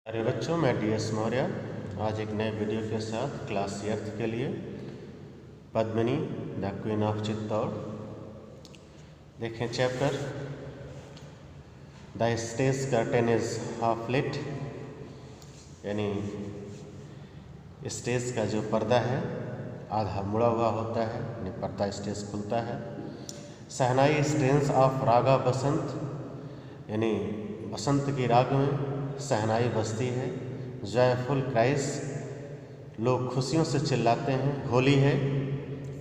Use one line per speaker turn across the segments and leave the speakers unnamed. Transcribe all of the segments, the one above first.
अरे बच्चों, मैं DS मौर्य आज एक नए वीडियो के साथ क्लास 8 के लिए Padmini the queen of Chittor देखें। Chapter the stage curtain is half lit, यानी स्टेज का जो पर्दा है आधा मुड़ा हुआ होता है, यानी पर्दा स्टेज खुलता है। सहनाई स्ट्रेंस ऑफ रागा बसंत, यानी बसंत की राग में सहनाई बजती है। जॉयफुल क्राइस, लोग खुशियों से चिल्लाते हैं। होली है,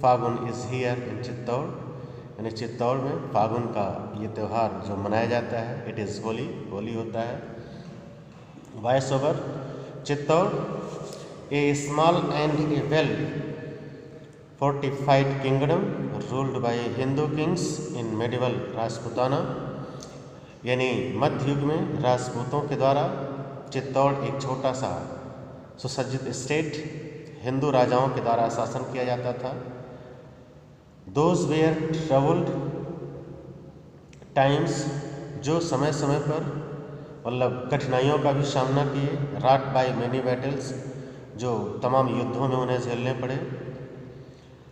फागुन इज़ हियर इन चित्तौड़, यानी चित्तौड़ में फागुन का ये त्यौहार जो मनाया जाता है, इट इज़ होली, होली होता है। Voice over. Chittor A small and A well fortified kingdom ruled by Hindu kings in medieval Rajputana, यानी मध्य युग में राजपूतों के द्वारा चित्तौड़ एक छोटा सा सुसज्जित स्टेट हिंदू राजाओं के द्वारा शासन किया जाता था। दोज वेयर ट्रबल्ड टाइम्स, जो समय समय पर मतलब कठिनाइयों का भी सामना किए। राट बाय मेनी बैटल्स, जो तमाम युद्धों में उन्हें झेलने पड़े।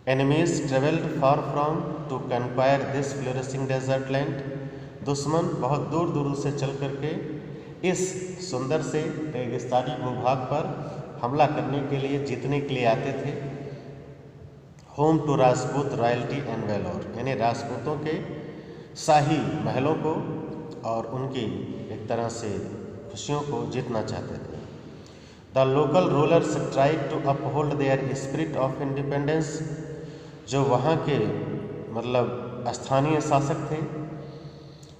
Enemies travelled far from to conquer this flourishing desert land, दुश्मन बहुत दूर दूर से चल करके इस सुंदर से रेगिस्तानी भूभाग पर हमला करने के लिए, जीतने के लिए आते थे। Home to Rajput royalty and valour, यानी राजपूतों के शाही महलों को और उनकी एक तरह से खुशियों को जीतना चाहते थे। The local rulers tried to uphold their spirit of independence, जो वहाँ के मतलब स्थानीय शासक थे,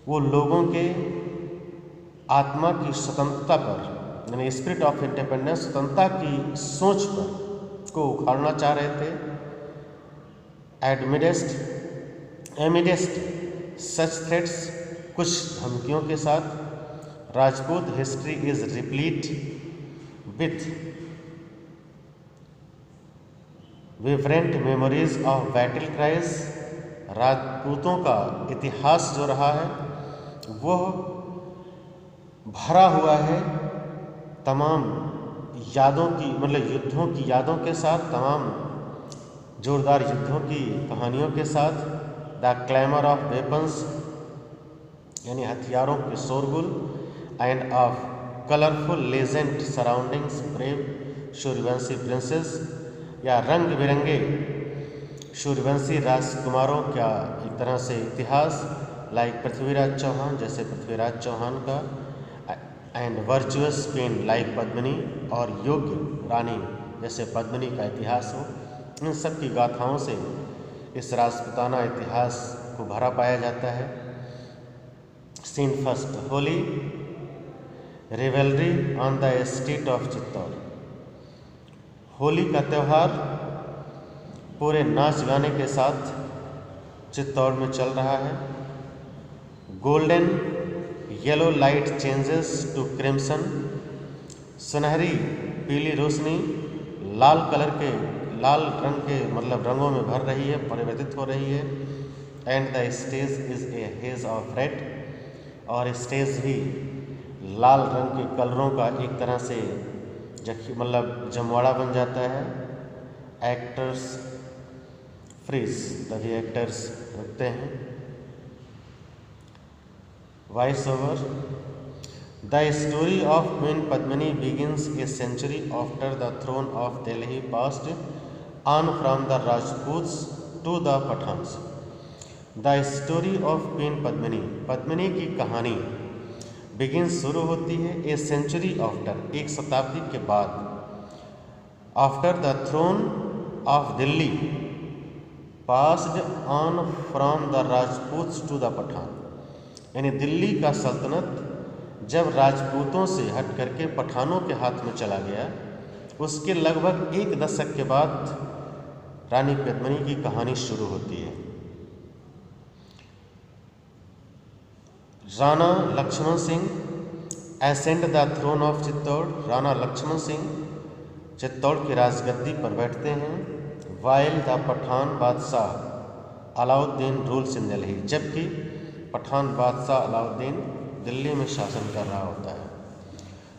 वो लोगों के आत्मा की स्वतंत्रता पर, यानी स्पिरिट ऑफ इंडिपेंडेंस, स्वतंत्रता की सोच पर को उखाड़ना चाह रहे थे। एमिडेस्ट सच थ्रेट्स, कुछ धमकियों के साथ। Rajput history is replete with vibrant memories of battle cries, राजपूतों का इतिहास जो रहा है वह भरा हुआ है तमाम यादों की, मतलब युद्धों की यादों के साथ, तमाम जोरदार युद्धों की कहानियों के साथ। द क्लैमर ऑफ वेपन्स, यानी हथियारों के शोरगुल। End of colourful legend surroundings brave Suryavanshi princess, या रंग बिरंगे सूर्यवंशी राजकुमारों का एक तरह से इतिहास। लाइक पृथ्वीराज चौहान, जैसे पृथ्वीराज चौहान का। And virtuous queen like Padmini, और योग्य रानी जैसे पद्मिनी का इतिहास हो। इन सब की गाथाओं से इस राजपूताना इतिहास को भरा पाया जाता है। Scene first, Holi revelry on the street of Chittor, Holi का त्यौहार पूरे नाच गाने के साथ चित्तौड़ में चल रहा है। Golden yellow light changes to crimson, सुनहरी पीली रोशनी लाल रंग के मतलब रंगों में भर रही है, परिवर्तित हो रही है। And the stage is a hedge of red, और स्टेज भी लाल रंग के कलरों का एक तरह से मतलब जमवाड़ा बन जाता है। एक्टर्स फ्रीज, तभी एक्टर्स रुकते हैं। Voice over. The story of queen Padmini begins a century after the throne of Delhi passed on from the Rajputs to the Pathans. The story of queen Padmini, Padmini की कहानी बिगिंस शुरू होती है ए सेंचुरी आफ्टर, एक शताब्दी के बाद। After the throne of Delhi passed on from the Rajputs to the Pathan, यानी दिल्ली का सल्तनत जब राजपूतों से हट करके पठानों के हाथ में चला गया, उसके लगभग एक दशक के बाद रानी पद्मिनी की कहानी शुरू होती है। Rana Lakshman Singh ascend the throne of Chittor, Rana Lakshman Singh Chittor की राजगद्दी पर बैठते हैं। वाइल द पठान बादशाह अलाउद्दीन रूल्स इन दिल्ली, जबकि पठान बादशाह अलाउद्दीन दिल्ली में शासन कर रहा होता है।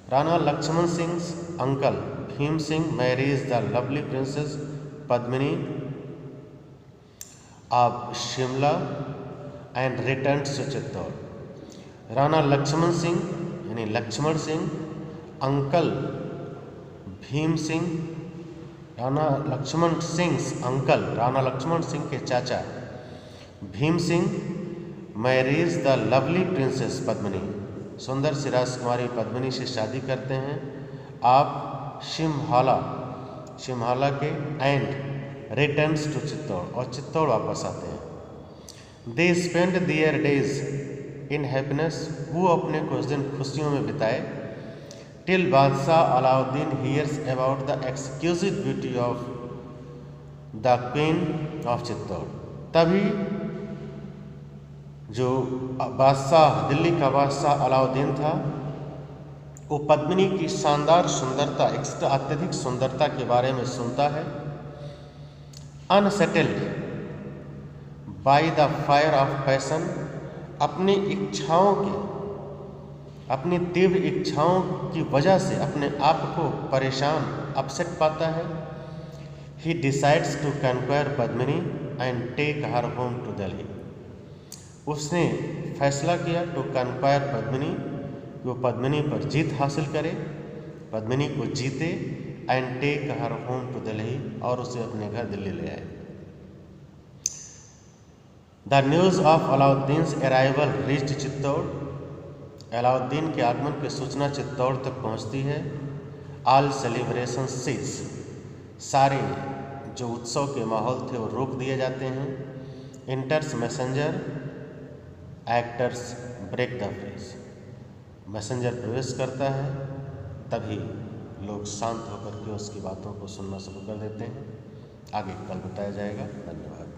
Rana Lakshman सिंह's uncle Bhim Singh marries the lovely princess Padmini of Shimla and returns to Chittor. Rana Lakshman Singh यानी लक्ष्मण सिंह, अंकल भीम सिंह, राणा लक्ष्मण सिंह अंकल, राणा लक्ष्मण सिंह के चाचा Bhim Singh marriage the lovely princess Padmini, सुंदर सी राजकुमारी पद्मिनी से शादी करते हैं। आप शिमहाला के एंड रिटर्न्स टू चित्तौड़, और चित्तौड़ वापस आते हैं। They spend their days in happiness, वो अपने कुछ दिन खुशियों में बिताए। Till Badshah Alauddin hears about the exclusive beauty of the queen of Chittor, तभी जो बादशाह, दिल्ली का बादशाह अलाउद्दीन था, वो पद्मिनी की शानदार सुंदरता, अत्यधिक सुंदरता के बारे में सुनता है। Unsettled by the fire of passion, अपनी तीव्र इच्छाओं की वजह से अपने आप को परेशान, अपसेट पाता है। He decides to conquer Padmini and take her home to Delhi, उसने फैसला किया टू कन्क्वायर पद्मिनी, वो पद्मिनी पर जीत हासिल करे, पद्मिनी को जीते, and take her home to Delhi, और उसे अपने घर दिल्ली ले आए। The news of Alauddin's arrival reached Chittor, Alauddin के आगमन की सूचना चित्तौड़ तक पहुंचती है। ऑल सेलिब्रेशन सीज, सारे जो उत्सव के माहौल थे वो रोक दिए जाते हैं। Enters messenger, actors break the freeze, messenger प्रवेश करता है, तभी लोग शांत होकर के उसकी बातों को सुनना शुरू कर देते हैं। आगे कल बताया जाएगा। धन्यवाद।